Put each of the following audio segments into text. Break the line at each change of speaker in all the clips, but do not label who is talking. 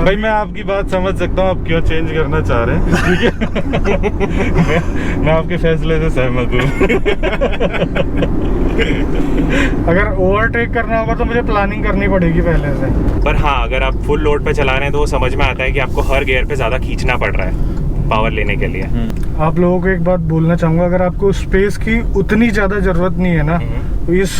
भाई मैं आपकी बात समझ सकता हूँ, आप क्यों चेंज करना चाह रहे हैं, ठीक है। मैं आपके फैसले से सहमत हूँ।
अगर ओवरटेक करना होगा तो मुझे प्लानिंग करनी पड़ेगी पहले से।
पर हाँ, अगर आप फुल लोड पे चला रहे हैं तो वो समझ में आता है कि आपको हर गियर पे ज़्यादा खींचना पड़ रहा है पावर लेने के लिए।
आप लोगों को एक बात बोलना चाहूँगा, अगर आपको स्पेस की उतनी ज़्यादा ज़रूरत नहीं है ना, तो इस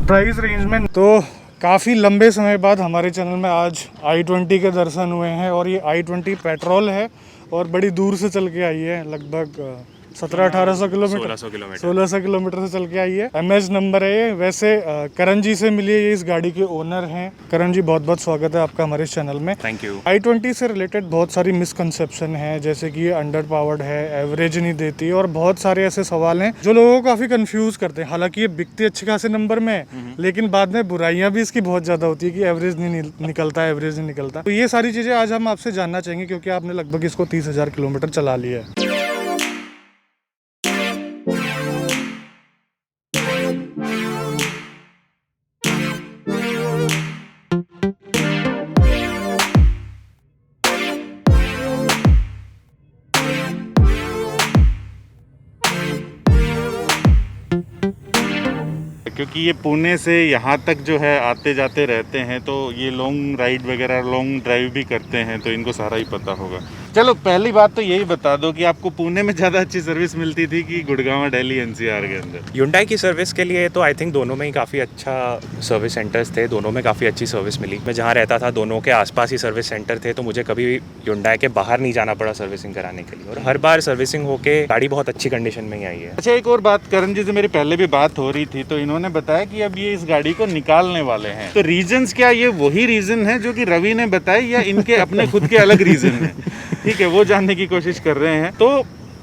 प्राइस रेंज में तो काफ़ी लंबे समय बाद हमारे चैनल में आज i20 के दर्शन हुए हैं। और ये i20 पेट्रोल है और बड़ी दूर से चल के आई है, लगभग 1700-1800 किलोमीटर, 1600 किलोमीटर से चल के आई है। MS नंबर है ये। वैसे करण जी से मिलिए, ये इस गाड़ी के ओनर हैं। करण जी, बहुत बहुत स्वागत है आपका हमारे इस चैनल में।
Thank you.
i20 से रिलेटेड बहुत सारी मिसकंसेप्शन है, जैसे कि ये अंडर पावर्ड है, एवरेज नहीं देती, और बहुत सारे ऐसे सवाल हैं जो लोगों को काफ़ी कंफ्यूज करते हैं। हालांकि ये बिकती अच्छे खासे नंबर में है, लेकिन बाद में बुराइयां भी इसकी बहुत ज़्यादा होती है कि एवरेज नहीं निकलता, एवरेज नहीं निकलता। तो ये सारी चीज़ें आज हम आपसे जानना चाहेंगे, क्योंकि आपने लगभग इसको 30,000 किलोमीटर चला लिया है।
क्योंकि ये पुणे से यहाँ तक जो है आते जाते रहते हैं, तो ये लॉन्ग राइड वगैरह, लॉन्ग ड्राइव भी करते हैं, तो इनको सारा ही पता होगा। चलो पहली बात तो यही बता दो कि आपको पुणे में ज़्यादा अच्छी सर्विस मिलती थी कि गुड़गांव, दिल्ली, NCR के अंदर?
Hyundai की सर्विस के लिए तो आई थिंक दोनों में ही काफ़ी अच्छा सर्विस सेंटर्स थे, दोनों में काफ़ी अच्छी सर्विस मिली। मैं जहाँ रहता था दोनों के आसपास ही सर्विस सेंटर थे, तो मुझे कभी Hyundai के बाहर नहीं जाना पड़ा सर्विसिंग कराने के लिए, और हर बार सर्विसिंग होके गाड़ी बहुत अच्छी कंडीशन में ही आई है।
अच्छा, एक और बात, करण जी से मेरी पहले भी बात हो रही थी, तो इन्होंने बताया कि अब ये इस गाड़ी को निकालने वाले हैं। तो रीजंस क्या, ये वही रीजन है जो कि रवि ने बताई, या इनके अपने खुद के अलग रीजन है? ठीक है, वो जानने की कोशिश कर रहे हैं। तो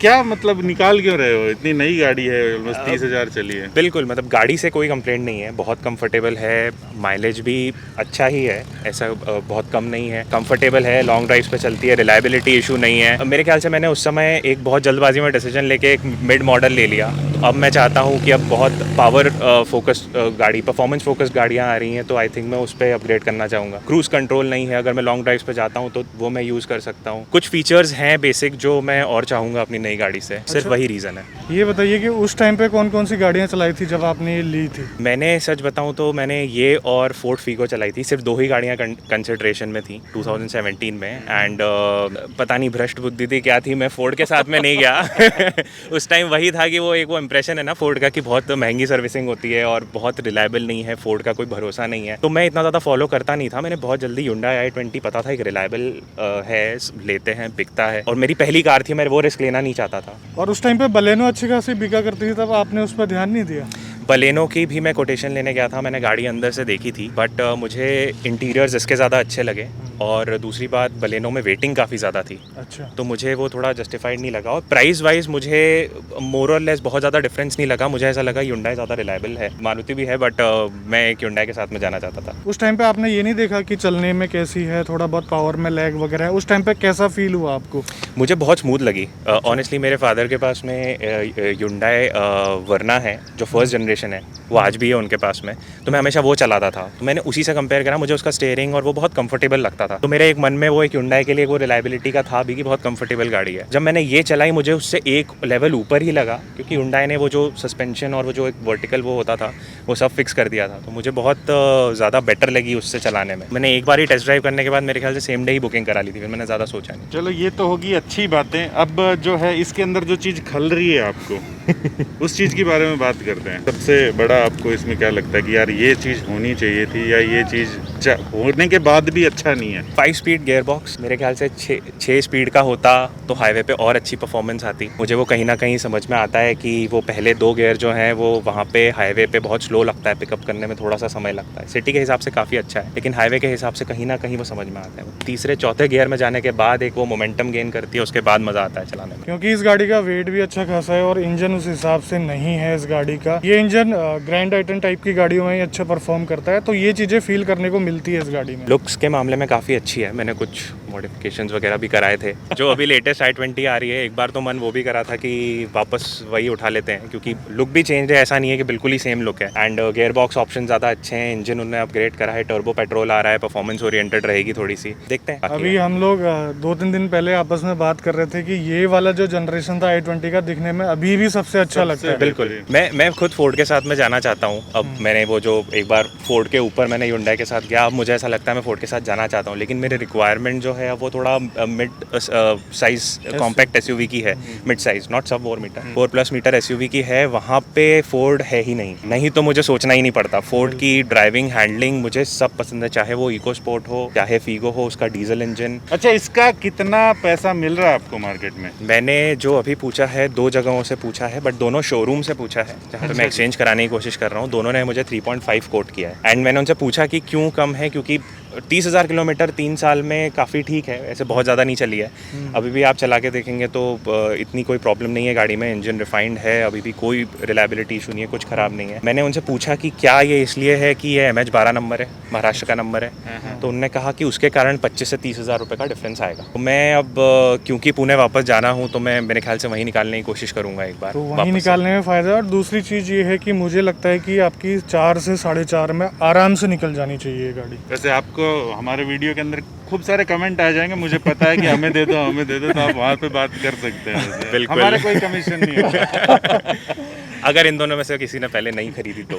क्या मतलब, निकाल क्यों रहे हो? इतनी नई गाड़ी है, ऑलमोस्ट 30,000 चली है।
बिल्कुल, मतलब गाड़ी से कोई कंप्लेंट नहीं है, बहुत कंफर्टेबल है, माइलेज भी अच्छा ही है, ऐसा बहुत कम नहीं है, कंफर्टेबल है, लॉन्ग ड्राइव्स पे चलती है, रिलायबिलिटी इशू नहीं है। मेरे ख्याल से मैंने उस समय एक बहुत जल्दबाजी में डिसीजन लेके एक मिड मॉडल ले लिया। तो अब मैं चाहता हूँ कि अब बहुत पावर फोकस्ड गाड़ी, परफॉर्मेंस फोकस्ड गाड़ियाँ आ रही हैं, तो आई थिंक मैं उस पर अपग्रेड करना चाहूँगा। क्रूज कंट्रोल नहीं है, अगर मैं लॉन्ग ड्राइव्स पे जाता हूँ तो वो मैं यूज़ कर सकता हूँ। कुछ फीचर्स हैं बेसिक जो मैं और चाहूँगा अपनी नई गाड़ी से, सिर्फ वही रीज़न है।
ये बताइए कि उस टाइम पे कौन कौन सी गाड़ियाँ चलाई थी जब आपने ये ली थी?
मैंने सच बताऊं तो मैंने ये और फोर्ड फीगो चलाई थी, सिर्फ 2 ही गाड़ियाँ कंसिडरेशन में थी 2017 में। एंड पता नहीं भ्रष्ट बुद्धि थी क्या थी, मैं फोर्ड के साथ में नहीं गया। उस टाइम वही था कि वो एक वो इम्प्रेशन है ना फोर्ड का कि बहुत महंगी सर्विसिंग होती है और बहुत रिलायबल नहीं है, फोर्ड का कोई भरोसा नहीं है, तो मैं इतना ज़्यादा फॉलो करता नहीं था। मैंने बहुत जल्दी Hyundai i20 पता था एक रिलायबल है, लेते हैं, बिकता है, और मेरी पहली कार थी, मैं वो रिस्क लेना नहीं चाहता था।
और उस टाइम पे बलेनो अच्छी खासी बिका करती थी, तब आपने उस पर ध्यान नहीं दिया?
बलेनो की भी मैं कोटेशन लेने गया था, मैंने गाड़ी अंदर से देखी थी, बट मुझे इंटीरियर्स इसके ज़्यादा अच्छे लगे, और दूसरी बात बलेनो में वेटिंग काफ़ी ज़्यादा थी।
अच्छा।
तो मुझे वो थोड़ा जस्टिफाइड नहीं लगा, और प्राइस वाइज मुझे मोर और लेस बहुत ज़्यादा डिफरेंस नहीं लगा। मुझे ऐसा लगा Hyundai ज़्यादा रिलायबल है, मारुति भी है, बट मैं एक Hyundai के साथ में जाना चाहता था।
उस टाइम पे आपने ये नहीं देखा कि चलने में कैसी है, थोड़ा बहुत पावर में लैग वगैरह है? उस टाइम पे कैसा फील हुआ आपको?
मुझे बहुत स्मूथ लगी ऑनेस्टली। मेरे फादर के पास में Hyundai वर्ना है जो फर्स्ट जनरेशन है, वो आज भी है उनके पास में, तो मैं हमेशा वो चलाता था, तो मैंने उसी से कंपेयर करा, मुझे उसका स्टीयरिंग और वो बहुत कंफर्टेबल लगता था, तो मेरे एक मन में वो एक Hyundai के लिए वो रिलायबिलिटी का था भी कि बहुत कंफर्टेबल गाड़ी है। जब मैंने ये चलाई मुझे उससे एक लेवल ऊपर ही लगा, क्योंकि Hyundai ने वो जो सस्पेंशन और वो जो एक वर्टिकल वो होता था वो सब फिक्स कर दिया था, तो मुझे बहुत ज़्यादा बेटर लगी उससे चलाने में। मैंने एक बार ही टेस्ट ड्राइव करने के बाद मेरे ख्याल से सेम डे ही बुकिंग करा ली थी, फिर मैंने ज़्यादा सोचा नहीं।
चलो ये तो होगी अच्छी बातें। अब जो है इसके अंदर जो चीज़ खल रही है आपको उस चीज़ के बारे में बात करते हैं। सबसे बड़ा आपको इसमें क्या लगता है कि यार ये चीज़ होनी चाहिए थी, या ये चीज़ होने के बाद भी अच्छा नहीं है?
5 स्पीड गियर बॉक्स, मेरे ख्याल से 6 स्पीड का होता तो हाईवे पे और अच्छी परफॉर्मेंस आती। मुझे वो कहीं ना कहीं समझ में आता है कि वो पहले 2 गियर जो हैं वो वहाँ पे हाईवे पे बहुत स्लो लगता है, पिकअप करने में थोड़ा सा समय लगता है। सिटी के हिसाब से काफ़ी अच्छा है, लेकिन हाईवे के हिसाब से कहीं ना कहीं वो समझ में आता है। 3-4 गियर में जाने के बाद एक वो मोमेंटम गेन करती है, उसके बाद मज़ा आता है चलाने में।
क्योंकि इस गाड़ी का वेट भी अच्छा खासा है और इंजन उस हिसाब से नहीं है इस गाड़ी का। ये इंजन ग्रैंड आइटन टाइप की गाड़ियों में ही अच्छा परफॉर्म करता है, तो ये चीज़ें फील करने को मिलती है इस गाड़ी में।
लुक्स के मामले में काफ़ी अच्छी है, मैंने कुछ मॉडिफिकेशंस वगैरह भी कराए थे। जो अभी लेटेस्ट i20 आ रही है, एक बार तो मन वो भी करा था कि वापस वही उठा लेते हैं, क्योंकि लुक भी चेंज है, ऐसा नहीं है कि बिल्कुल ही सेम लुक है। एंड गियर बॉक्स ऑप्शन ज़्यादा अच्छे हैं, इंजन उन्होंने अपग्रेड करा है, टर्बो पेट्रोल आ रहा है, परफॉर्मेंस ओरिएंटेड रहेगी थोड़ी सी, देखते हैं।
अभी हम लोग 2-3 दिन पहले आपस में बात कर रहे थे कि ये वाला जो जनरेशन था i20 का दिखने में अभी भी सबसे अच्छा लगता है।
बिल्कुल, मैं खुद फोर्ड के साथ में जाना चाहता हूँ। अब मैंने वो जो एक बार फोर्ड के ऊपर मैंने Hyundai के साथ गया, अब मुझे ऐसा लगता है मैं फोर्ड के साथ जाना चाहता हूँ, लेकिन मेरे रिक्वायरमेंट जो है वो थोड़ा मिड साइज कॉम्पैक्ट एसयूवी की है, मिड साइज, नॉट सब 4 मीटर, 4+ मीटर एसयूवी की है। वहाँ पे फोर्ड है ही नहीं तो मुझे सोचना ही नहीं पड़ता। फोर्ड की ड्राइविंग, हैंडलिंग मुझे सब पसंद है, चाहे वो इको स्पोर्ट हो, चाहे फीगो हो, उसका डीजल इंजन।
अच्छा, इसका कितना पैसा मिल रहा है आपको मार्केट में?
मैंने जो अभी पूछा है 2 जगहों से पूछा है, बट दोनों शोरूम से पूछा है जहाँ पे मैं एक्सचेंज कराने की कोशिश कर रहा हूँ। दोनों ने मुझे 3.5 कोट किया है। एंड मैंने उनसे पूछा कि क्यों कम है, क्योंकि 30,000 किलोमीटर 3 साल में काफ़ी ठीक है, ऐसे बहुत ज़्यादा नहीं चली है। अभी भी आप चला के देखेंगे तो इतनी कोई प्रॉब्लम नहीं है गाड़ी में, इंजन रिफाइंड है, अभी भी कोई रिलायबिलिटी इशू नहीं है, कुछ ख़राब नहीं है। मैंने उनसे पूछा कि क्या ये इसलिए है कि ये MH12 नंबर है, महाराष्ट्र का नंबर है, तो उन्होंने कहा कि उसके कारण 25 से 30,000 रुपये का डिफरेंस आएगा। तो मैं अब क्योंकि पुणे वापस जाना हूँ तो मैं मेरे ख्याल से वहीं निकालने की कोशिश करूँगा एक बार।
तो वहीं निकालने में फ़ायदा है। और दूसरी चीज़ ये है कि मुझे लगता है कि आपकी 4 से 4.5 में आराम से निकल जानी चाहिए ये गाड़ी।
वैसे आपको हमारे वीडियो के अंदर खूब सारे कमेंट आ जाएंगे, मुझे पता है कि हमें दे दो, तो आप वहाँ पे बात कर सकते हैं वैसे।
बिल्कुल।
हमारे कोई कमीशन नहीं होगा।
अगर इन दोनों में से किसी ने पहले नहीं खरीदी तो।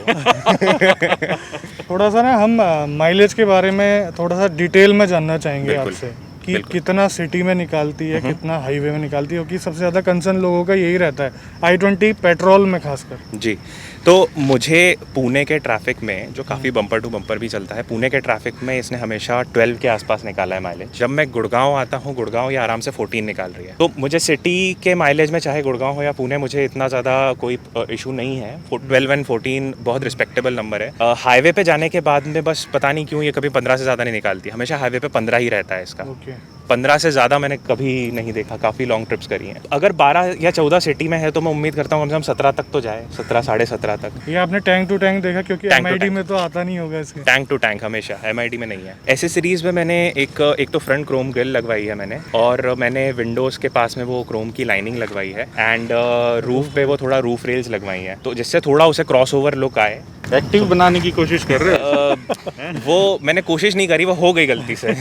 थोड़ा सा ना हम माइलेज के बारे में थोड़ा सा डिटेल में जानना चाहेंगे
बिल्कुल,
आपसे कि कितना सिटी में निकालती है, कितना हाईवे में निकालती है, क्योंकि सबसे ज़्यादा कंसर्न लोगों का यही रहता है i20 पेट्रोल में खासकर।
जी, तो मुझे पुणे के ट्रैफिक में, जो काफ़ी बम्पर टू बम्पर भी चलता है, पुणे के ट्रैफिक में इसने हमेशा 12 के आसपास निकाला है माइलेज। जब मैं गुड़गांव आता हूँ, गुड़गांव ये आराम से 14 निकाल रही है। तो मुझे सिटी के माइलेज में, चाहे गुड़गांव हो या पुणे, मुझे इतना ज़्यादा कोई इशू नहीं है। 12 एंड 14 बहुत रिस्पेक्टेबल नंबर है। हाईवे पे जाने के बाद में बस पता नहीं क्यों ये कभी 15 से ज़्यादा नहीं निकालती, हमेशा हाईवे पे 15 ही रहता है इसका। 15 से ज़्यादा मैंने कभी नहीं देखा, काफ़ी लॉन्ग ट्रिप्स करी हैं। अगर 12 या 14 सिटी में है तो मैं उम्मीद करता हूँ कम से कम 17 तक तो जाए, 17 साढ़े 17 तक।
ये आपने टैंक टू टैंक देखा, क्योंकि
टैंक टू
MID
टैंक।
में तो आता नहीं होगा इसके।
टैंक टू टैंक हमेशा, MID में नहीं है। ऐसे सीरीज़ में मैंने एक तो फ्रंट क्रोम ग्रिल लगवाई है मैंने, और मैंने विंडोज़ के पास में वो क्रोम की लाइनिंग लगवाई है, एंड रूफ पे वो थोड़ा रूफ रेल्स लगवाई हैं, तो जिससे थोड़ा उसे क्रॉस ओवर लुक आए।
एक्टिव बनाने की कोशिश कर रहे हो?
वो मैंने कोशिश नहीं करी, वो हो गई गलती से।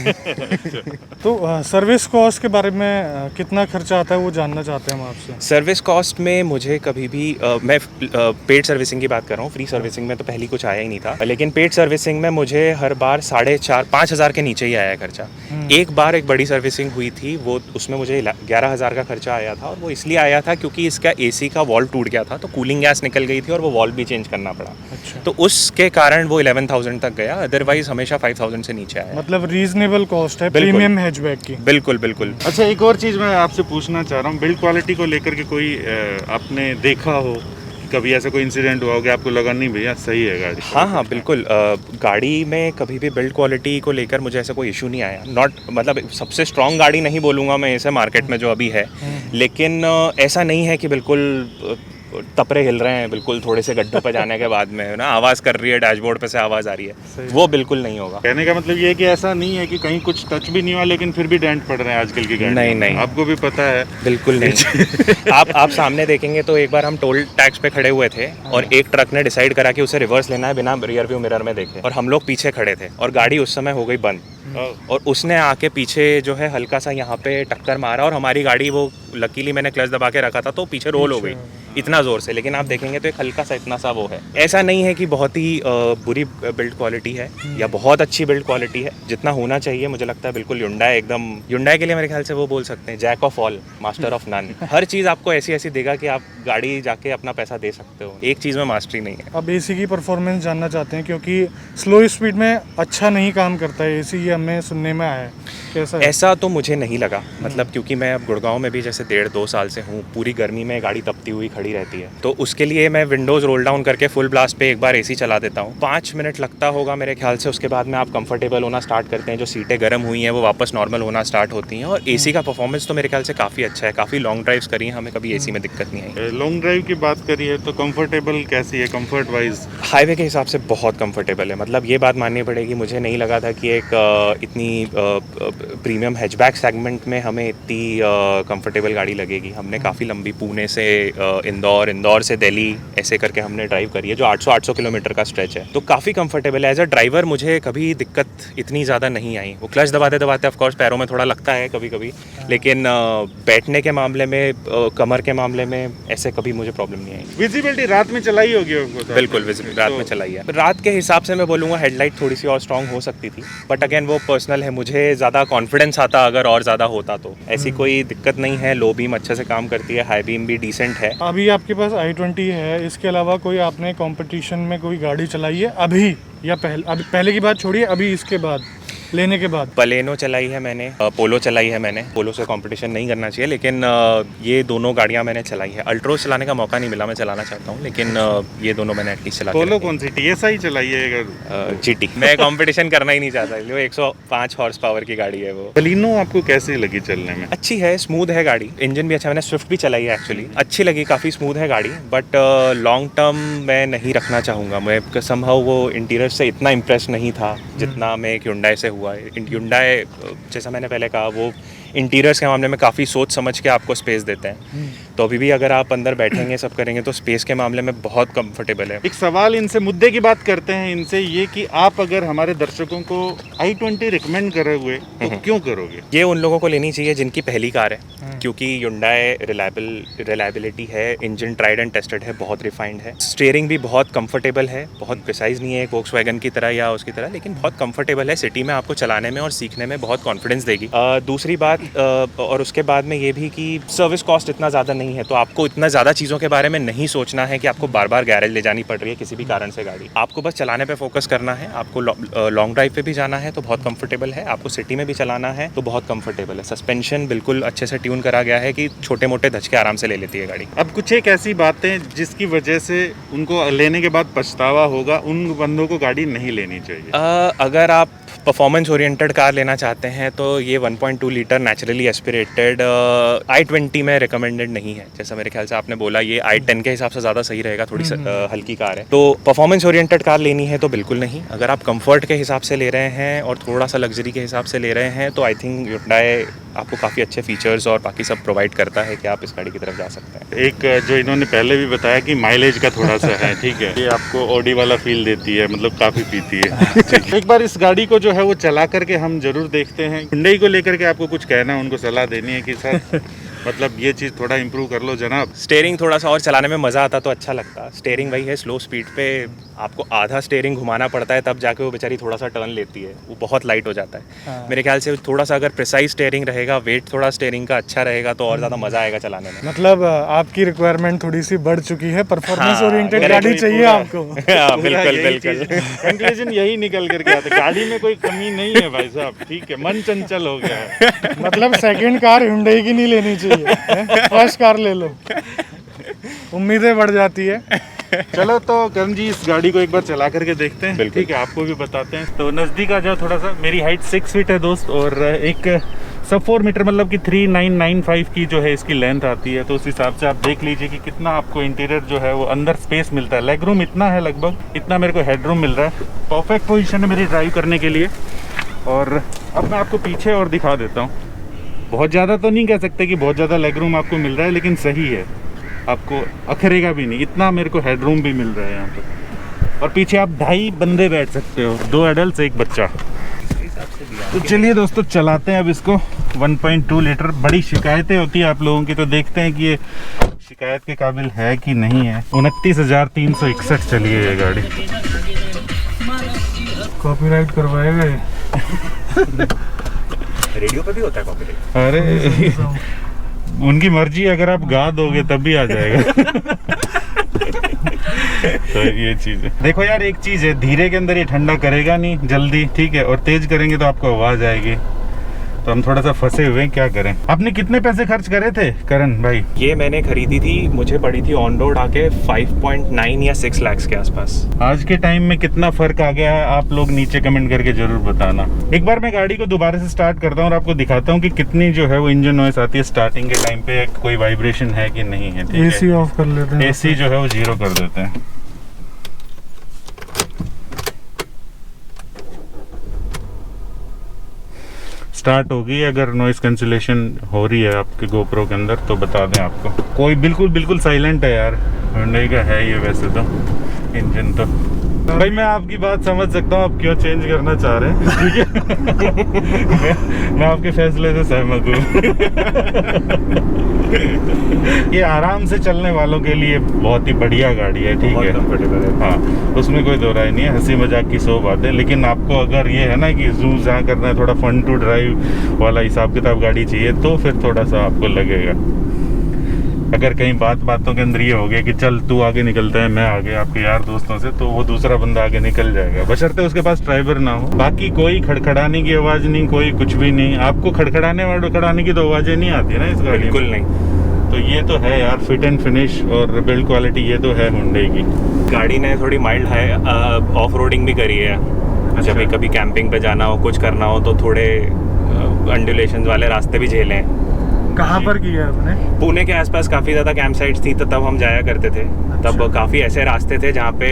तो सर्विस कॉस्ट के बारे में कितना खर्चा आता है वो जानना चाहते हैं हम आपसे।
सर्विस कॉस्ट में मुझे कभी भी मैं पेड सर्विसिंग की बात कर रहा हूँ, फ्री सर्विसिंग में तो पहले कुछ आया ही नहीं था, लेकिन पेड सर्विसिंग में मुझे हर बार 4,500-5 हज़ार के नीचे ही आया खर्चा। एक बार एक बड़ी सर्विसिंग हुई थी, वो उसमें मुझे 11,000 का खर्चा आया था, और वो इसलिए आया था क्योंकि इसका AC का वॉल्व टूट गया था, तो कूलिंग गैस निकल गई थी और वो वॉल्व भी चेंज करना पड़ा।
अच्छा।
तो उसके कारण वो 11,000 तक गया, अदरवाइज हमेशा 5,000 से नीचे आया।
मतलब रीजनेबल कॉस्ट है
बिल्कुल।
प्रीमियम हैचबैक की।
बिल्कुल बिल्कुल।
अच्छा, एक और चीज़ मैं आपसे पूछना चाह रहा हूँ, बिल्ड क्वालिटी को लेकर के कोई आपने देखा हो, कभी ऐसा कोई इंसिडेंट हुआ हो कि आपको लगा नहीं भैया सही है गाड़ी?
हाँ बिल्कुल। गाड़ी में कभी भी बिल्ड क्वालिटी को लेकर मुझे ऐसा कोई इशू नहीं आया। नॉट मतलब सबसे स्ट्रॉन्ग गाड़ी नहीं बोलूँगा मैं इसे मार्केट में जो अभी है, लेकिन ऐसा नहीं है कि बिल्कुल तपरे हिल रहे हैं, बिल्कुल थोड़े से गड्ढों पर जाने के बाद में ना आवाज़ कर रही है, डैशबोर्ड पे से आवाज़ आ रही है, वो बिल्कुल नहीं होगा।
कहने का मतलब ये है कि ऐसा नहीं है कि कहीं कुछ टच भी नहीं हुआ लेकिन फिर भी डेंट पड़ रहे हैं आजकल की गाड़ी?
नहीं।
आपको भी पता है?
बिल्कुल नहीं। आप सामने देखेंगे तो एक बार हम टोल टैक्स पे खड़े हुए थे, और एक ट्रक ने डिसाइड करा कि उसे रिवर्स लेना है बिना रियर व्यू मिरर में देखे, और हम लोग पीछे खड़े थे, और गाड़ी उस समय हो गई बंद, और उसने आके पीछे जो है हल्का सा यहाँ पे टक्कर मारा, और हमारी गाड़ी, वो लकीली मैंने क्लच दबा के रखा था तो पीछे रोल हो गई इतना ज़ोर से, लेकिन आप देखेंगे तो एक हल्का सा इतना सा वो है। ऐसा नहीं है कि बहुत ही बुरी बिल्ड क्वालिटी है या बहुत अच्छी बिल्ड क्वालिटी है, जितना होना चाहिए मुझे लगता है बिल्कुल। Hyundai के लिए मेरे ख्याल से वो बोल सकते हैं jack of all master of none. हर चीज़ आपको ऐसी देगा कि आप गाड़ी जाके अपना पैसा दे सकते हो, एक चीज़ में मास्टरी नहीं है।
अब AC की परफॉर्मेंस जानना चाहते हैं, क्योंकि स्लो स्पीड में अच्छा नहीं काम करता है AC, ये हमें सुनने में आया है, कैसा है?
ऐसा तो मुझे नहीं लगा, मतलब क्योंकि मैं अब गुड़गांव में भी जैसे 1.5-2 साल से हूँ, पूरी गर्मी में गाड़ी तपती हुई खड़ी रहती है, तो उसके लिए मैं विंडोज़ रोल डाउन करके फुल ब्लास्ट पे एक बार AC चला देता हूँ। 5 मिनट लगता होगा मेरे ख्याल से, उसके बाद में आप कंफर्टेबल होना स्टार्ट करते हैं, जो सीटें गर्म हुई हैं वो वापस नॉर्मल होना स्टार्ट होती हैं, और AC का परफॉर्मेंस तो मेरे ख्याल से काफ़ी अच्छा है। काफ़ी लॉन्ग ड्राइव्स करी हैं, हमें कभी AC में दिक्कत नहीं आई।
लॉन्ग ड्राइव की बात करिए तो कंफर्टेबल कैसी है, कंफर्ट वाइज?
हाईवे के हिसाब से बहुत कंफर्टेबल है, मतलब ये बात माननी पड़ेगी, मुझे नहीं लगा था कि एक इतनी प्रीमियम हैचबैक सेगमेंट में हमें इतनी कंफर्टेबल गाड़ी लगेगी। हमने काफ़ी लंबी पुणे से इंदौर से दिल्ली ऐसे करके हमने ड्राइव करी है, जो 800 किलोमीटर का स्ट्रेच है, तो काफ़ी कंफर्टेबल है। एज अ ड्राइवर मुझे कभी दिक्कत इतनी ज़्यादा नहीं आई। वो क्लच दबाते दबाते ऑफकोर्स पैरों में थोड़ा लगता है कभी कभी, लेकिन बैठने के मामले में, कमर के मामले में ऐसे कभी मुझे प्रॉब्लम नहीं आई।
विजिबिलिटी रात में चलाई होगी आपको?
बिल्कुल रात में चलाई है। रात के हिसाब से मैं बोलूँगा हेडलाइट थोड़ी सी और स्ट्रांग हो सकती थी, बट अगेन वो पर्सनल है। मुझे ज़्यादा कॉन्फिडेंस आता अगर और ज़्यादा होता तो। ऐसी कोई दिक्कत नहीं है। लो बीम अच्छे से काम करती है, हाई बीम भी डिसेंट है।
अभी आपके पास i20 है, इसके अलावा कोई आपने कंपटीशन में कोई गाड़ी चलाई है अभी, या पहले की बात छोड़िए, अभी इसके बाद लेने के बाद?
बलेनो चलाई है मैंने, पोलो चलाई है मैंने। पोलो से कंपटीशन नहीं करना चाहिए, लेकिन ये दोनों गाड़ियाँ मैंने चलाई है। अल्ट्रोज चलाने का मौका नहीं मिला, मैं चलाना चाहता हूँ, लेकिन ये दोनों मैंने एटलीस्ट चला।
पोलो कौन सी, TSI चलाई है?
GT। मैं कंपटीशन करना ही नहीं चाहता, वो 105 हॉर्स पावर की गाड़ी है वो।
बलिनो आपको कैसी लगी चलने में?
अच्छी है, स्मूथ है गाड़ी, इंजन भी अच्छा। मैंने स्विफ्ट भी चलाई है एक्चुअली, अच्छी लगी, काफ़ी स्मूथ है गाड़ी, बट लॉन्ग टर्म मैं नहीं रखना चाहूँगा। मैं समहाउ वो इंटीरियर से इतना इम्प्रेस नहीं था जितना मैं एक Hyundai से हुआ है। Hyundai जैसा मैंने पहले कहा, वो इंटीरियर्स के मामले में काफ़ी सोच समझ के आपको स्पेस देते हैं, तो अभी भी अगर आप अंदर बैठेंगे सब करेंगे तो स्पेस के मामले में बहुत कंफर्टेबल है।
एक सवाल इनसे, मुद्दे की बात करते हैं इनसे, ये कि आप अगर हमारे दर्शकों को i20 रिकमेंड करोगे तो क्यों करोगे?
ये उन लोगों को लेनी चाहिए जिनकी पहली कार है, क्योंकि Hyundai रिलायबिलिटी है, इंजन ट्राइड एंड टेस्टेड है, बहुत रिफाइंड है, स्टीयरिंग भी बहुत कंफर्टेबल है, बहुत प्रिसाइज नहीं है Volkswagen की तरह या उसकी तरह, लेकिन बहुत कंफर्टेबल है। सिटी में आपको चलाने में और सीखने में बहुत कॉन्फिडेंस देगी। दूसरी बात, और उसके बाद में ये भी कि सर्विस कॉस्ट इतना ज़्यादा नहीं है, तो आपको इतना ज़्यादा चीज़ों के बारे में नहीं सोचना है कि आपको बार बार गैरेज ले जानी पड़ रही है किसी भी कारण से गाड़ी। आपको बस चलाने पे फोकस करना है। आपको लॉन्ग ड्राइव पे भी जाना है तो बहुत कंफर्टेबल है, आपको सिटी में भी चलाना है तो बहुत कंफर्टेबल है। सस्पेंशन बिल्कुल अच्छे से ट्यून करा गया है कि छोटे मोटे धचके आराम से ले लेती है गाड़ी।
अब कुछ एक ऐसी बातें जिसकी वजह से उनको लेने के बाद पछतावा होगा, उन बंदों को गाड़ी नहीं लेनी चाहिए।
अगर आप परफॉर्मेंस ओरिएंटेड कार लेना चाहते हैं तो ये 1.2 लीटर नेचुरली एस्पिरेटेड i20 में रिकमेंडेड नहीं है। जैसा मेरे ख्याल से आपने बोला, ये i10 के हिसाब से ज़्यादा सही रहेगा, थोड़ी हल्की कार है। तो परफॉर्मेंस ओरिएंटेड कार लेनी है तो बिल्कुल नहीं। अगर आप कंफर्ट के हिसाब से ले रहे हैं और थोड़ा सा लग्जरी के हिसाब से ले रहे हैं तो आई थिंक Hyundai आपको काफ़ी अच्छे फीचर्स और बाकी सब प्रोवाइड करता है कि आप इस गाड़ी की तरफ जा सकते हैं।
एक जो इन्होंने पहले भी बताया कि माइलेज का थोड़ा सा है, ठीक है, ये आपको ऑडी वाला फील देती है, मतलब काफ़ी पीती है। एक बार इस गाड़ी को जो है वो चला करके हम जरूर देखते हैं। Hyundai को लेकर के आपको कुछ कहना है, उनको सलाह देनी है कि सर मतलब ये चीज़ थोड़ा इंप्रूव कर लो जनाब।
स्टीयरिंग थोड़ा सा और चलाने में मज़ा आता तो अच्छा लगता। स्टीयरिंग वही है, स्लो स्पीड पे आपको आधा स्टीयरिंग घुमाना पड़ता है, तब जाके वो बेचारी थोड़ा सा टर्न लेती है, वो बहुत लाइट हो जाता है। मेरे ख्याल से थोड़ा सा अगर प्रिसाइज स्टीयरिंग रहेगा, वेट थोड़ा स्टीयरिंग का अच्छा रहेगा तो और ज़्यादा मज़ा आएगा चलाने में।
मतलब आपकी रिक्वायरमेंट थोड़ी सी बढ़ चुकी है, परफॉर्मेंस ओरिएंटेड गाड़ी चाहिए आपको।
बिल्कुल बिल्कुल,
कंक्लूजन यही निकल करके आता है, गाड़ी में कोई कमी नहीं है भाई साहब, ठीक है, मन चंचल हो गया है।
मतलब सेकंड कार Hyundai की नहीं लेनी चाहिए, फर्स्ट कार ले लो, उम्मीदें बढ़ जाती है।
चलो तो करण जी इस गाड़ी को एक बार चला करके देखते हैं,
बिल्कुल।
ठीक है, आपको भी बताते हैं। तो नज़दीक आ जाओ थोड़ा सा। मेरी हाइट 6 फीट है दोस्त, और एक सब 4 मीटर मतलब कि 3995 की जो है इसकी लेंथ आती है। तो उस हिसाब से आप देख लीजिए कि कितना आपको इंटीरियर जो है वो अंदर स्पेस मिलता है। लेग रूम इतना है, लगभग इतना मेरे को हेड रूम मिल रहा है। परफेक्ट पोजीशन है मेरी ड्राइव करने के लिए। और अब मैं आपको पीछे और दिखा देता हूँ। बहुत ज़्यादा तो नहीं कह सकते कि बहुत ज़्यादा लेग रूम आपको मिल रहा है, लेकिन सही है, आपको अखरेगा भी नहीं, इतना मेरे को हेड रूम भी मिल रहा है यहाँ पे। और पीछे आप 2.5 बंदे बैठ सकते हो, 2 एडल्ट एक बच्चा। तो चलिए दोस्तों चलाते हैं अब इसको। 1.2 लीटर। बड़ी शिकायतें होती है आप लोगों की, तो देखते हैं कि ये शिकायत के काबिल है कि नहीं है। 29,361 चली है ये गाड़ी।
कॉपीराइट करवाएगा ये।
रेडियो पे भी होता है कॉपीराइट।
अरे उनकी मर्जी, अगर आप गा दोगे तब भी आ जाएगा। तो ये चीज़ है। देखो यार, एक चीज़ है, धीरे के अंदर ये ठंडा करेगा नहीं जल्दी, ठीक है, और तेज करेंगे तो आपको आवाज़ आएगी। तो हम थोड़ा सा फंसे हुए हैं, क्या करें। आपने कितने पैसे खर्च करे थे करण भाई?
ये मैंने खरीदी थी, मुझे पड़ी थी ऑन रोड आके 5.9 या 6 लाख के आसपास।
आज के टाइम में कितना फर्क आ गया है, आप लोग नीचे कमेंट करके जरूर बताना। एक बार मैं गाड़ी को दोबारा से स्टार्ट करता हूँ और आपको दिखाता हूँ कि कितनी जो है वो इंजन नॉइस आती है स्टार्टिंग के टाइम पे, कोई वाइब्रेशन है कि नहीं है।
AC ऑफ कर लेते हैं।
AC जो है वो 0 कर देते हैं। स्टार्ट होगी। अगर नॉइस कैंसिलेशन हो रही है आपके गोप्रो के अंदर तो बता दें आपको। कोई बिल्कुल साइलेंट है यार, Hyundai का है ये वैसे तो इंजन तो। भाई मैं आपकी बात समझ सकता हूँ आप क्यों चेंज करना चाह रहे हैं, ठीक है। मैं आपके फैसले से सहमत हूँ। ये आराम से चलने वालों के लिए बहुत ही बढ़िया गाड़ी है, ठीक है,
कंफर्टेबल है।
हाँ, उसमें कोई दो राय नहीं है, हंसी मजाक की 100 बातें। लेकिन आपको अगर ये है ना कि जू जहाँ करना है, थोड़ा फन टू ड्राइव वाला हिसाब किताब गाड़ी चाहिए, तो फिर थोड़ा सा आपको लगेगा। अगर कहीं बातों के अंदर ये हो गया कि चल तू आगे निकलता है, मैं आगे आपके यार दोस्तों से, तो वो दूसरा बंदा आगे निकल जाएगा, बशर्ते उसके पास ड्राइवर ना हो। बाकी कोई खड़खड़ाने की आवाज़ नहीं, कोई कुछ भी नहीं। आपको खड़खड़ाने की तो आवाज़ें नहीं आती ना इस गाड़ी में।
बिल्कुल नहीं।
तो ये तो है यार, फिट एंड फिनिश और बिल्ड क्वालिटी ये तो है Hyundai की।
गाड़ी ने थोड़ी माइल्ड है, ऑफ रोडिंग भी करी है।
अच्छा।
जब कभी कैंपिंग पे जाना हो, कुछ करना हो, तो थोड़े अंडुलेशन वाले रास्ते भी झेले हैं।
कहाँ पर किया है आपने?
पुणे के आसपास काफ़ी ज़्यादा कैंप साइट्स थी, तो तब हम जाया करते थे। तब काफ़ी ऐसे रास्ते थे जहाँ पे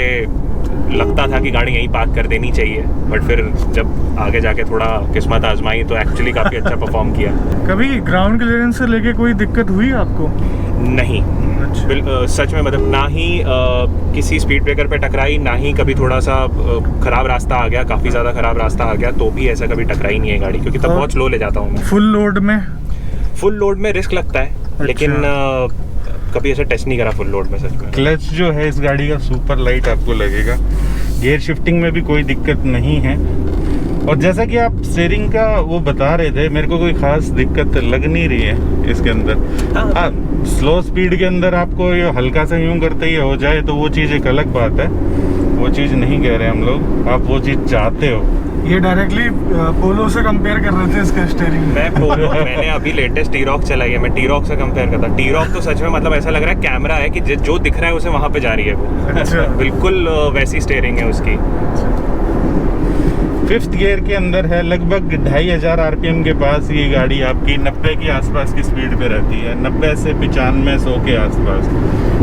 लगता था कि गाड़ी यहीं पार्क कर देनी चाहिए, बट फिर जब आगे जाके थोड़ा किस्मत आजमाई तो एक्चुअली काफ़ी अच्छा परफॉर्म किया।
कभी ग्राउंड क्लियरेंस से लेके कोई दिक्कत हुई आपको?
नहीं, सच में, मतलब ना ही किसी स्पीड ब्रेकर पे टकराई, ना ही कभी थोड़ा सा खराब रास्ता आ गया, काफ़ी ज़्यादा खराब रास्ता आ गया, तो भी ऐसा कभी टकराई नहीं है गाड़ी, क्योंकि तब बहुत स्लो ले जाता हूँ मैं।
फुल लोड में
रिस्क लगता है, लेकिन कभी ऐसा टेस्ट नहीं करा फुल लोड में सच में।
क्लच जो है इस गाड़ी का सुपर लाइट आपको लगेगा। गियर शिफ्टिंग में भी कोई दिक्कत नहीं है। और जैसा कि आप स्टीयरिंग का वो बता रहे थे, मेरे को कोई खास दिक्कत लग नहीं रही है इसके अंदर। हाँ, स्लो स्पीड के अंदर आपको ये हल्का सा यूं करते ही हो जाए तो वो चीज़ एक अलग बात है, वो चीज़ नहीं कह रहे हम लोग, आप वो चीज़ चाहते हो।
ये डायरेक्टली पोलो से कंपेयर कर रहे थे इसका स्टीयरिंग।
मैंने अभी लेटेस्ट टी-रॉक चलाई है, मैं टी-रॉक से कंपेयर करता। टी-रॉक तो सच में मतलब ऐसा लग रहा है कैमरा है कि जो दिख रहा है उसे वहाँ पे जा रही है वो।
अच्छा।
बिल्कुल वैसी स्टीयरिंग है उसकी।
5th गियर के अंदर है, लगभग 2500 RPM के पास ये गाड़ी आपकी 90 के आसपास की स्पीड पे रहती है, 90 से 95 100 के आसपास।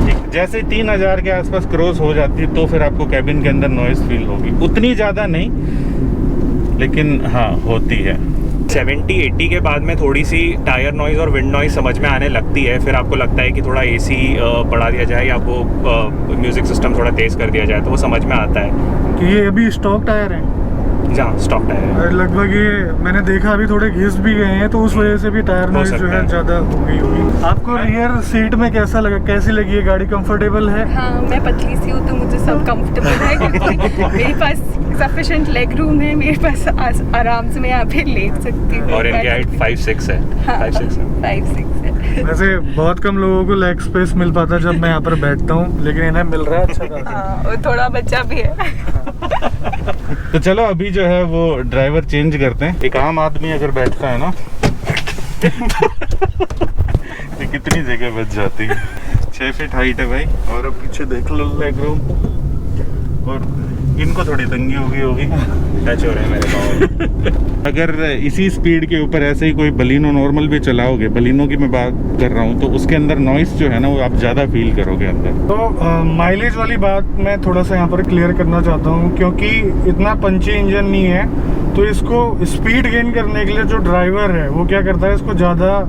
ठीक, जैसे 3000 के आसपास क्रॉस हो जाती है तो फिर आपको कैबिन के अंदर नॉइस फील होगी, उतनी ज़्यादा नहीं, लेकिन हाँ होती है।
70-80 के बाद में थोड़ी सी टायर नॉइज़ और विंड नॉइज़ समझ में आने लगती है। फिर आपको लगता है कि थोड़ा AC बढ़ा दिया जाए या वो म्यूज़िक सिस्टम थोड़ा तेज़ कर दिया जाए, तो वो समझ में आता है
कि ये अभी स्टॉक टायर है।
जहाँ स्टॉक टायर है।
लगभग ये मैंने देखा अभी थोड़े घिस भी गए हैं, तो उस वजह से भी टायर नॉइज जो है ज़्यादा हो गई होगी। आपको रियर सीट में कैसा लगा, कैसी लगी है गाड़ी? कंफर्टेबल है?
हाँ, मैं पतली सी हूँ तो मुझे सब कंफर्टेबल है, क्योंकि मेरे पास सफिशिएंट लेग रूम है, मेरे पास आराम से मैं यहाँ पे लेट सकती हूँ।
और इनकी हाइट 5'6" है।
हाँ,
5'6" है।
5'6" है।
वैसे बहुत कम लोगों को लेग स्पेस मिल पाता जब मैं यहाँ पर बैठता हूँ, लेकिन इन्हें मिल रहा है अच्छा खासा।
हाँ, और थोड़ा बच्चा भी है।
तो चलो अभी जो है वो ड्राइवर चेंज करते हैं। एक आम आदमी अगर बैठता है ना तो कितनी जगह बच जाती है। 6 फीट हाइट है भाई, और अब पीछे देख लो लेग रूम, और इनको थोड़ी तंगी होगी
टच हो रहे हैं मेरे पाँव।
अगर इसी स्पीड के ऊपर ऐसे ही कोई बलिनो नॉर्मल भी चलाओगे, बलिनो की मैं बात कर रहा हूँ, तो उसके अंदर नॉइस जो है ना वो आप ज़्यादा फील करोगे अंदर।
तो माइलेज वाली बात मैं थोड़ा सा यहाँ पर क्लियर करना चाहता हूँ, क्योंकि इतना पंची इंजन नहीं है, तो इसको स्पीड गेन करने के लिए जो ड्राइवर है वो क्या करता है, इसको ज़्यादा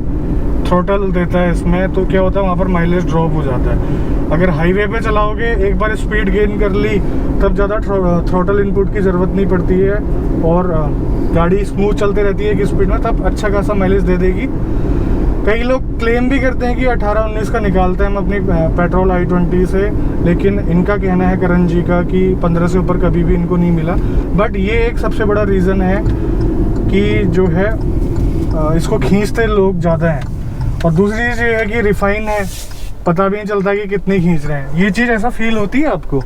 थ्रोटल देता है इसमें, तो क्या होता है वहाँ पर माइलेज ड्रॉप हो जाता है। अगर हाईवे पे चलाओगे, एक बार स्पीड गेन कर ली, तब ज़्यादा थ्रोटल इनपुट की ज़रूरत नहीं पड़ती है और गाड़ी स्मूथ चलते रहती है कि स्पीड में, तब अच्छा खासा माइलेज दे देगी। कई लोग क्लेम भी करते हैं कि 18-19 का निकालते हैं हम अपनी पेट्रोल i20 से, लेकिन इनका कहना है करण जी का कि 15 से ऊपर कभी भी इनको नहीं मिला। बट ये एक सबसे बड़ा रीज़न है कि जो है इसको खींचते लोग ज़्यादा हैं, और दूसरी चीज़ ये है कि रिफाइन है, पता भी नहीं चलता कि कितनी खींच रहे हैं। ये चीज़ ऐसा फील होती है आपको?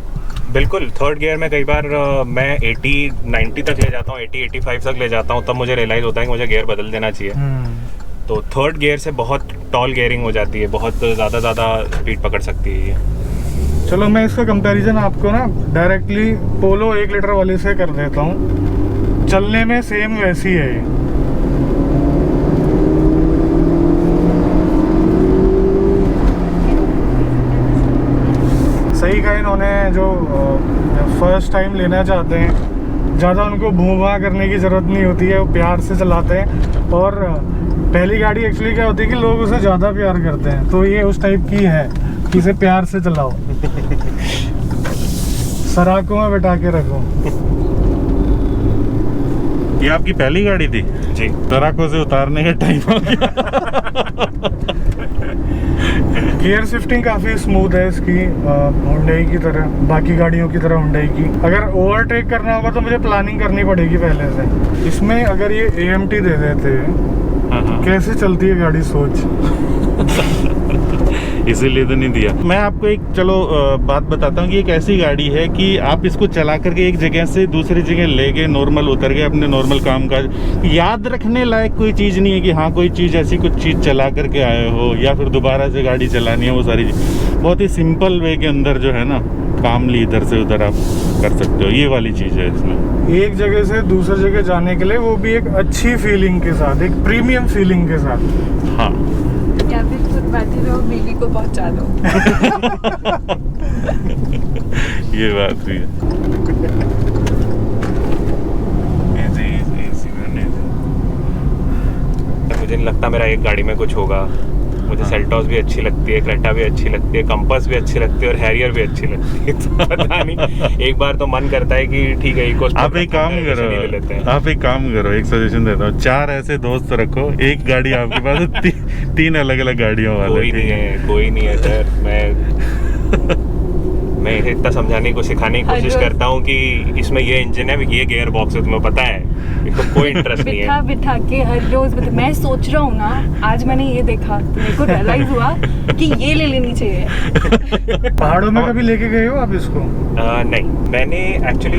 बिल्कुल। थर्ड गियर में कई बार मैं 80-90 तक ले जाता हूँ, 80-85 तक ले जाता हूँ, तब मुझे रियलाइज़ होता है कि मुझे गियर बदल देना चाहिए। तो थर्ड गियर से बहुत टॉल गियरिंग हो जाती है, बहुत ज़्यादा स्पीड पकड़ सकती है ये।
चलो मैं इसका कंपैरिजन आपको ना डायरेक्टली पोलो 1 लीटर वाले से कर देता हूँ। चलने में सेम वैसी है ये। सही कहा इन्होंने, जो फर्स्ट टाइम लेना चाहते हैं ज़्यादा उनको भूं-भां करने की ज़रूरत नहीं होती है, वो प्यार से चलाते हैं। और पहली गाड़ी एक्चुअली क्या होती है कि लोग उसे ज़्यादा प्यार करते हैं, तो ये उस टाइप की है कि इसे प्यार से चलाओ, सराकों में बैठा के रखो।
ये आपकी पहली गाड़ी थी
जी।
सराकों से उतारने का टाइम हो गया।
गियर शिफ्टिंग काफ़ी स्मूथ है इसकी, हुंडई की तरह, बाकी गाड़ियों की तरह हुंडई की। अगर ओवरटेक करना होगा तो मुझे प्लानिंग करनी पड़ेगी पहले से। इसमें अगर ये AMT दे देते कैसे चलती है गाड़ी, सोच।
इसीलिए तो नहीं दिया। मैं आपको एक बात बताता हूँ कि एक ऐसी गाड़ी है कि आप इसको चला करके एक जगह से दूसरी जगह ले गए, नॉर्मल उतर गए अपने नॉर्मल काम काज, याद रखने लायक कोई चीज़ नहीं है कि हाँ कोई चीज़ ऐसी कुछ चीज़ चला करके आए हो या फिर दोबारा से गाड़ी चलानी है, वो सारी बहुत ही सिंपल वे के अंदर जो है ना कामली इधर से उधर आप कर सकते हो। ये वाली चीज़ है इसमें,
एक जगह से दूसरी जगह जाने के लिए, वो भी एक अच्छी फीलिंग के साथ, एक प्रीमियम फीलिंग के साथ।
हाँ
या फिर खुद बैठे रहो, बीवी को पहुंचा दो।
ये बात भी है।
मुझे नहीं लगता मेरा एक गाड़ी में कुछ होगा। मुझे सेल्टॉस भी अच्छी लगती है, क्रेटा भी अच्छी लगती है, कंपास भी अच्छी लगती है और हैरियर भी अच्छी लगती है। तो पता नहीं, एक बार तो मन करता है कि ठीक है
आप एक काम करो, एक सजेशन देता हूँ, 4 ऐसे दोस्त रखो, एक गाड़ी आपके पास, 3 अलग अलग गाड़ियों वाले।
कोई नहीं है सर। मैं इसे इतना समझाने की सिखाने की कोशिश करता हूँ कि इसमें ये इंजन है, ये गियर बॉक्स है, तुम्हें पता है, इसको कोई इंटरेस्ट नहीं है।
बिठा के हर रोज मैं सोच रहा हूँ ना, आज मैंने ये देखा तो मेरे को रियलाइज हुआ कि ये ले लेनी चाहिए।
पहाड़ों में कभी लेके गए हो आप इसको?
नहीं, मैंने एक्चुअली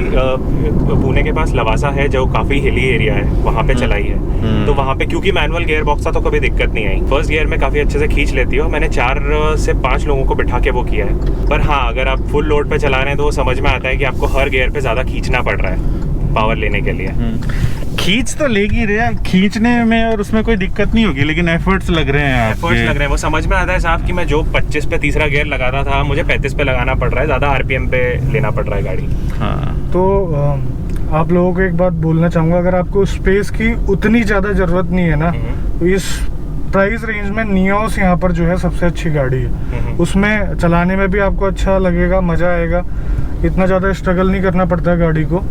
पुणे के पास लवासा है जो काफ़ी हिली एरिया है, वहाँ पे चलाई है। तो वहाँ पे क्योंकि मैनुअल गियर बॉक्स था तो कभी दिक्कत नहीं आई। फर्स्ट गियर में काफ़ी अच्छे से खींच लेती है। मैंने 4 से 5 लोगों को बिठा के वो किया है। पर हाँ, अगर आप फुल लोड पे चला रहे हैं तो वो समझ में आता है कि आपको हर गियर पे ज़्यादा खींचना पड़ रहा है पावर लेने के लिए।
खींच तो लेगी रहे, खींचने में और उसमें कोई दिक्कत नहीं होगी, लेकिन एफर्ट्स लग रहे हैं।
एफर्ट्स लग रहे हैं, वो समझ में आता है साहब कि मैं जो 25 पे तीसरा गियर लगाता था, मुझे 35 पे लगाना पड़ रहा है, ज़्यादा RPM पे लेना पड़ रहा है गाड़ी।
हाँ,
तो आप लोगों को एक बात बोलना चाहूँगा, अगर आपको स्पेस की उतनी ज़्यादा ज़रूरत नहीं है ना, तो इस प्राइस रेंज में नियोस यहाँ पर जो है सबसे अच्छी गाड़ी है। उसमें चलाने में भी आपको अच्छा लगेगा, मज़ा आएगा, इतना ज़्यादा स्ट्रगल नहीं करना पड़ता है गाड़ी को,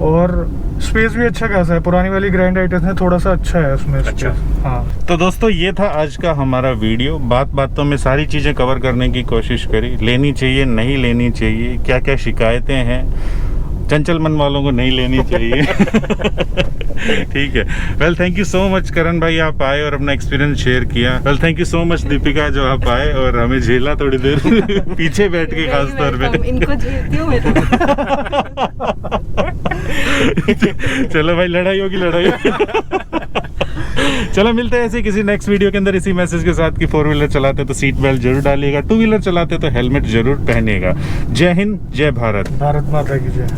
और स्पेस भी अच्छा खासा है। पुरानी वाली ग्रैंड आइटम्स में थोड़ा सा अच्छा है उसमें।
अच्छा,
हाँ।
तो दोस्तों ये था आज का हमारा वीडियो। बातों में सारी चीज़ें कवर करने की कोशिश करी, लेनी चाहिए नहीं लेनी चाहिए, क्या क्या शिकायतें हैं, चंचल मन वालों को नहीं लेनी चाहिए। ठीक है। Well, thank you so much Karan भाई, आप आए और अपना एक्सपीरियंस शेयर किया। Well, thank you so much Deepika, जो आप आए और हमें झेला थोड़ी देर पीछे बैठ के, खास तौर पे।
इनको झेलती हूँ मैं तो।
चलो भाई, लड़ाई होगी। चलो मिलते हैं ऐसे किसी नेक्स्ट वीडियो के अंदर इसी मैसेज के साथ कि 4 व्हीलर चलाते तो सीट बेल्ट जरूर डालिएगा, 2 व्हीलर चलाते तो हेलमेट जरूर पहनिएगा। जय हिंद, जय भारत।
भारत माता की जय।